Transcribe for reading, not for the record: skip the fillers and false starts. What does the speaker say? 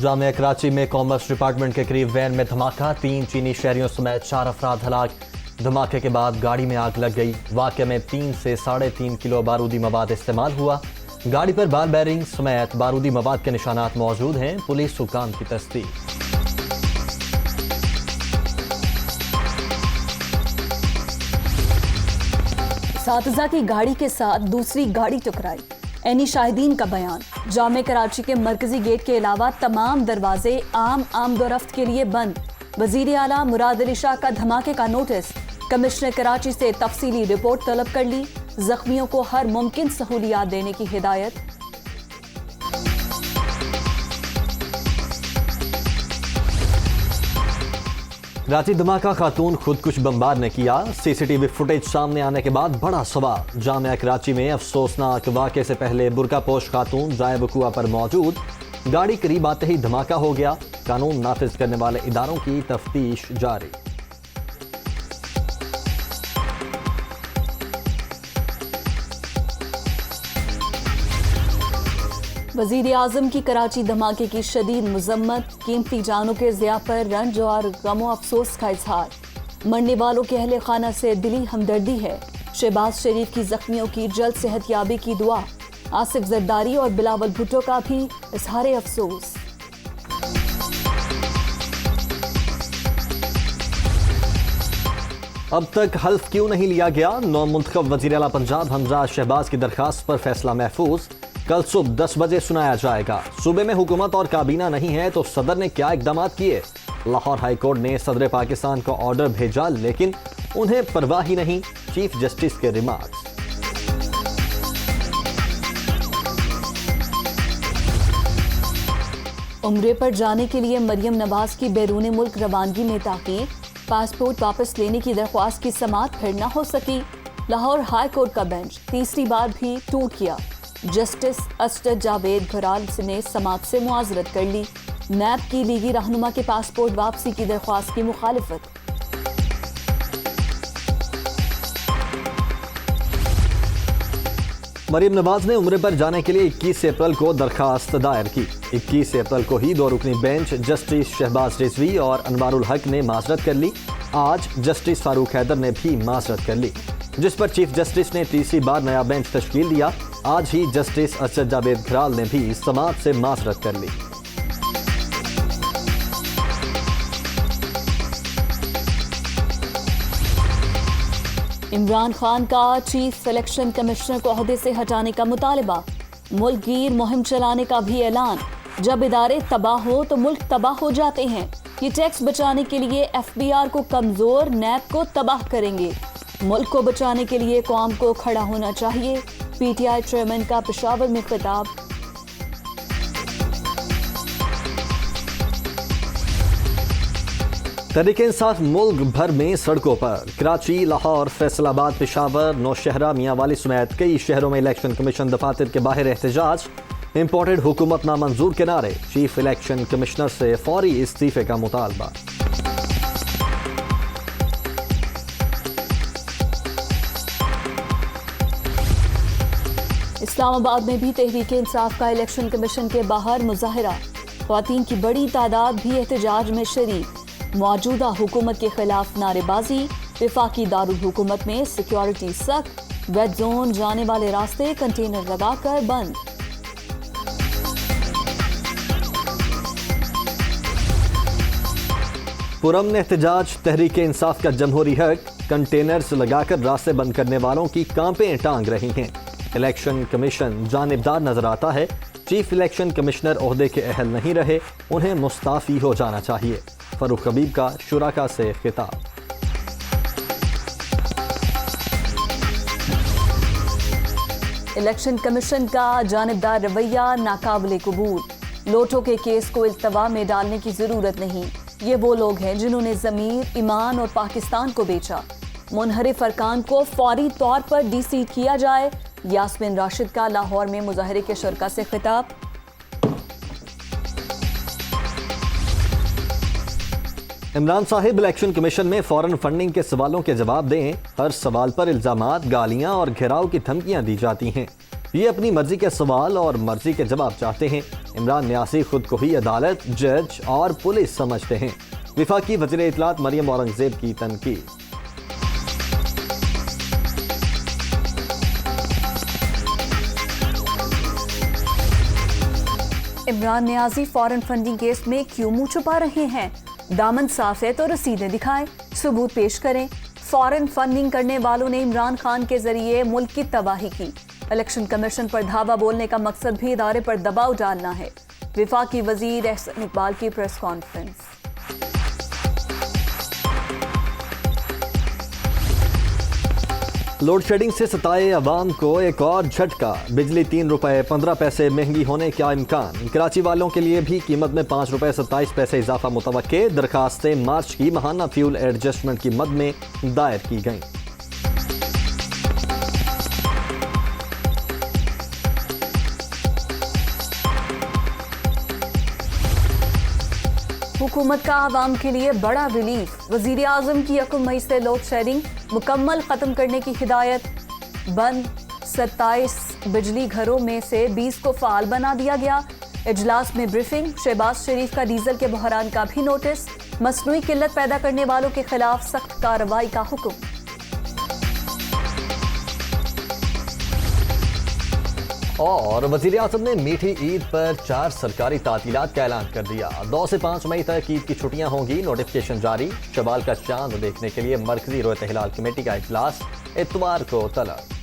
जामिया कराची में commerce department के करीब वैन में धमाका, 3 चीनी शहरियों समेत 4 अफराद हलाक। धमाके के बाद गाड़ी में आग लग गई। वाक़े में 3 से 3.5 किलो बारूदी मवाद इस्तेमाल हुआ। गाड़ी पर बाल बेरिंग समेत बारूदी मवाद के निशानात मौजूद हैं। पुलिस हुकाम की तस्दीक। सातिजा की गाड़ी के साथ दूसरी गाड़ी टकराई। एनी शाहिदीन का बयान। जामे कराची के मरकजी गेट के अलावा तमाम दरवाजे आम आमदोरफ्त के लिए बंद। वजीर आला मुराद अली शाह का धमाके का नोटिस। कमिश्नर कराची से तफसीली रिपोर्ट तलब कर ली। जख्मियों को हर मुमकिन सहूलियात देने की हिदायत। कराची धमाका, खातून खुदकुश बमबार ने किया। सीसीटीवी फुटेज सामने आने के बाद बड़ा सवाल। जामिया कराची में अफसोसनाक वाक़े से पहले बुरका पोश खातून जाए वकुआ पर मौजूद। गाड़ी करीब आते ही धमाका हो गया। कानून नाफिज करने वाले इदारों की तफ्तीश जारी। वजीर आजम की कराची धमाके की शदीद मजम्मत। कीमती जानों के ज़िया पर रंज और गमो अफसोस का इजहार। मरने वालों के अहले खाना से दिली हमदर्दी है। शहबाज शरीफ की जख्मियों की जल्द सेहतयाबी की दुआ। आसिफ जरदारी और बिलावल भुट्टो का भी इजहार अफसोस। अब तक हल्फ क्यों नहीं लिया गया? नौमुंतखब वज़ीर आला पंजाब हमजा शहबाज की दरखास्त पर फैसला महफूज। कल सुबह 10 बजे सुनाया जाएगा। सूबे में हुकूमत और काबीना नहीं है तो सदर ने क्या इकदाम किए? लाहौर हाई कोर्ट ने सदर पाकिस्तान को ऑर्डर भेजा, लेकिन उन्हें परवाह ही नहीं। चीफ जस्टिस के रिमार्क्स। उम्रे पर जाने के लिए मरियम नवाज की बैरून मुल्क रवानगी में ताकीद। पासपोर्ट वापस लेने की दरख्वास्त की समाअत फिर न हो सकी। लाहौर हाई कोर्ट का बेंच तीसरी बार भी टूट गया। जस्टिस असद जावेद घराल ने समाअत से मुआजरत कर ली। नैब की लीगी रहनुमा के पासपोर्ट वापसी की दरख्वास्त की मुखालिफत। मरियम नवाज ने उम्रे पर जाने के लिए 21 अप्रैल को दरखास्त दायर की। 21 अप्रैल को ही 2 रुकनी बेंच जस्टिस शहबाज रिजवी और अनवारुल हक ने माजरत कर ली। आज जस्टिस फारूक हैदर ने भी माजरत कर ली, जिस पर चीफ जस्टिस ने तीसरी बार नया बेंच तश्कील दिया। आज ही जस्टिस असद जावेद घराल ने भी समाअत से माजरत कर ली। इमरान खान का चीफ इलेक्शन कमिश्नर को ओहदे से हटाने का मुतालबा। मुल्कगीर मुहिम चलाने का भी ऐलान। जब इदारे तबाह हो तो मुल्क तबाह हो जाते हैं। ये टैक्स बचाने के लिए FBR को कमजोर, नैब को तबाह करेंगे। मुल्क को बचाने के लिए कौम को खड़ा होना चाहिए। PTI चेयरमैन का पेशावर में खिताब। तहरीक-ए-इंसाफ मुल्क भर में सड़कों पर। कराची, लाहौर, फैसलाबाद, पेशावर, नौशहरा, मियांवाली समेत कई शहरों में इलेक्शन कमीशन दफातर के बाहर एहतजाज। इंपोर्टेड हुकूमत नामंजूर के नारे। चीफ इलेक्शन कमिश्नर से फौरी इस्तीफे का मुतालबा। इस्लामाबाद में भी तहरीक-ए-इंसाफ का इलेक्शन कमीशन के बाहर मुजाहिरा। ख्वातीन की बड़ी तादाद भी एहतजाज में शरीक। मौजूदा हुकूमत के खिलाफ नारेबाजी। वफाकी दारुल हुकूमत में सिक्योरिटी सख्त। रेड जोन जाने वाले रास्ते कंटेनर लगाकर बंद। पुरअमन एहतजाज। तहरीक-ए-इंसाफ का जमहूरी हक। कंटेनर्स लगाकर रास्ते बंद करने वालों की कांपें टांग रही हैं। इलेक्शन कमीशन जानिबदार नजर आता है। चीफ इलेक्शन कमिश्नर ओहदे के अहल नहीं रहे, उन्हें मुस्ताफी हो जाना चाहिए। फरूख हबीब का शुराका से खिताब। इलेक्शन कमीशन का जानिबदार रवैया नाकाबिले कबूल। लोटो के केस को इल्तवा में डालने की जरूरत नहीं। ये वो लोग हैं जिन्होंने जमीर, ईमान और पाकिस्तान को बेचा। मुनहरिफ अरकान को फौरी तौर पर डीसीट किया जाए। यास्मिन राशिद का लाहौर में मुजाहरे के शुरका से खिताब। इमरान साहिब इलेक्शन कमीशन में फौरन फंडिंग के सवालों के जवाब दें। हर सवाल पर इल्जामात, गालियां और घेराव की धमकियां दी जाती हैं। ये अपनी मर्जी के सवाल और मर्जी के जवाब चाहते हैं। इमरान न्यासी खुद को ही अदालत, जज और पुलिस समझते हैं। वफाकी वज़ीर इत्तलात मरियम औरंगजेब की तनकीद। Imran Niazi foreign funding case में क्यों मुंह छुपा रहे हैं? दामन साफ है तो रसीदें दिखाएं, सबूत पेश करें। फॉरेन फंडिंग करने वालों ने इमरान खान के जरिए मुल्क की तबाही की। इलेक्शन कमीशन पर धावा बोलने का मकसद भी इदारे पर दबाव डालना है। वफाकी वजीर एहसन इकबाल की प्रेस कॉन्फ्रेंस। लोड शेडिंग से सताए अवाम को एक और झटका। बिजली 3 रुपए 15 पैसे महंगी होने का इम्कान। कराची वालों के लिए भी कीमत में 5 रुपए 27 पैसे इजाफा मुतवक्के। दरखास्तें मार्च की माहाना फ्यूल एडजस्टमेंट की मद में दायर की गईं। हुकूमत का आवाम के लिए बड़ा रिलीफ। वजीर आजम की 1 मई से लोड शेडिंग मुकम्मल खत्म करने की हिदायत। बंद 27 बिजली घरों में से 20 को फाल बना दिया गया। इजलास में ब्रीफिंग। शहबाज शरीफ का डीजल के बहरान का भी नोटिस। मसनूई किल्लत पैदा करने वालों के खिलाफ सख्त कार्रवाई का हुक्म। और वज़ीर आज़म ने मीठी ईद पर 4 सरकारी तातीलात का ऐलान कर दिया। 2 से 5 मई तक ईद की छुट्टियां होंगी। नोटिफिकेशन जारी। शवाल का चांद देखने के लिए मरकजी रोयत हिलाल कमेटी का इजलास इतवार को तलब।